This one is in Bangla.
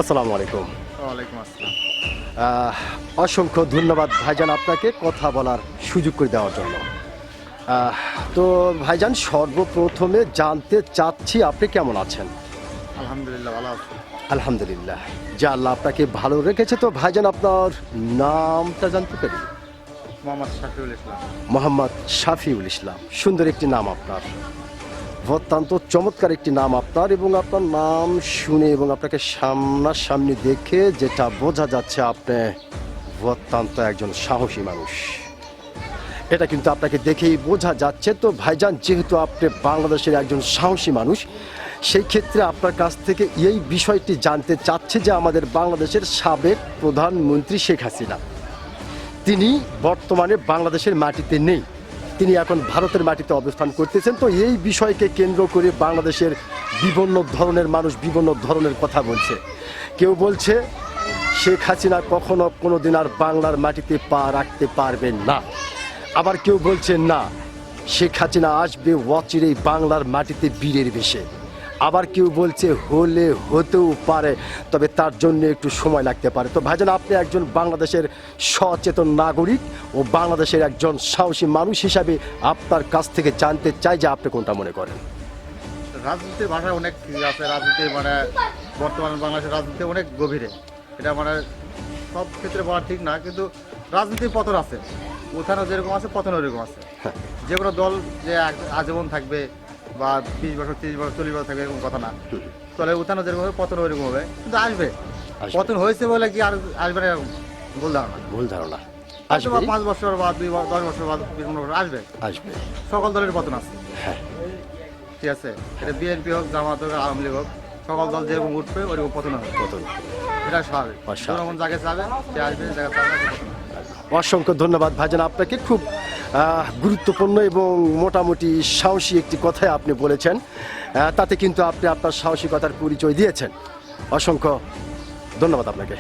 আসসালামু আলাইকুম। ওয়ালাইকুম আসসালাম। অসংখ্য ধন্যবাদ ভাইজান আপনাকে কথা বলার সুযোগ করে দেওয়ার জন্য। তো ভাইজান সর্বপ্রথমে জানতে চাচ্ছি আপনি কেমন আছেন? আলহামদুলিল্লাহ ভালো আছি। আলহামদুলিল্লাহ, যা আল্লাহ আপনাকে ভালো রেখেছে। তো ভাইজান আপনার নামটা জানতে পারি? মোহাম্মদ শাফিউল ইসলাম। মোহাম্মদ শাফিউল ইসলাম, সুন্দর একটি নাম আপনার, অত্যন্ত চমৎকার একটি নাম আপনার। এবং আপনার নাম শুনে এবং আপনাকে সামনাসামনি দেখে যেটা বোঝা যাচ্ছে আপনি অত্যন্ত একজন সাহসী মানুষ, এটা কিন্তু আপনাকে দেখেই বোঝা যাচ্ছে। তো ভাইজান, যেহেতু আপনি বাংলাদেশের একজন সাহসী মানুষ, সেই ক্ষেত্রে আপনার কাছ থেকে এই বিষয়টি জানতে চাচ্ছে যে আমাদের বাংলাদেশের সাবেক প্রধানমন্ত্রী শেখ হাসিনা, তিনি বর্তমানে বাংলাদেশের মাটিতে নেই, তিনি এখন ভারতের মাটিতে অবস্থান করতেছেন। তো এই বিষয়কে কেন্দ্র করে বাংলাদেশের বিভিন্ন ধরনের মানুষ বিভিন্ন ধরনের কথা বলছে। কেউ বলছে শেখ হাসিনা কখনো কোনো দিন আর বাংলার মাটিতে পা রাখতে পারবেন না, আবার কেউ বলছে না, শেখ হাসিনা আসবে অচিরেই বাংলার মাটিতে বীরের বেশে, আবার কেউ বলছে হলে হতেও পারে, তবে তার জন্য একটু সময় লাগতে পারে। তো ভাইজান, আপনি একজন বাংলাদেশের সচেতন নাগরিক ও বাংলাদেশের একজন সাহসী মানুষ হিসাবে আপনার কাছ থেকে জানতে চাই যে আপনি কোনটা মনে করেন? রাজনীতির ভাষায় অনেক কিছু আছে। রাজনীতি বর্তমানে বাংলাদেশের রাজনীতি অনেক গভীরে। এটা সব ক্ষেত্রে বলা ঠিক না, কিন্তু রাজনীতির পতন আছে, উত্থানও যেরকম আছে পতনও ওরকম আছে। যে কোনো দল যে আজীবন থাকবে বা 20 বছর 30 বছর 40 বছর থাকবে এরকম কথা না। তবে উত্থানও যেরকম হবে পতনও ওরকম হবে, কিন্তু আসবে। পতন হয়েছে বলে কি আর আসবে না ভুল ধারণা। ভুল ধারণা। আসবে 5 বছর বা 10 বছর বা 15 বছর আসবে। আসবে। সকল দলের পতন আছে। হ্যাঁ, ঠিক আছে, এটা বিএনপি হোক, জামাত হোক, আওয়ামী লীগ হোক, সকল দল যেরকম উঠবে ওরকম পতন হবে। পতন। এটা স্বাভাবিক। জনগণ যাকে চাবে সে আসবে, যাকে চাবে না সে পতন হবে। অসংখ্য ধন্যবাদ ভাইজান আপনাকে, খুব গুরুত্বপূর্ণ এবং মোটামুটি সাহসী একটি কথাই আপনি বলেছেন। তাতে কিন্তু আপনি আপনার সাহসিকতার পরিচয় দিয়েছেন। অসংখ্য ধন্যবাদ আপনাকে।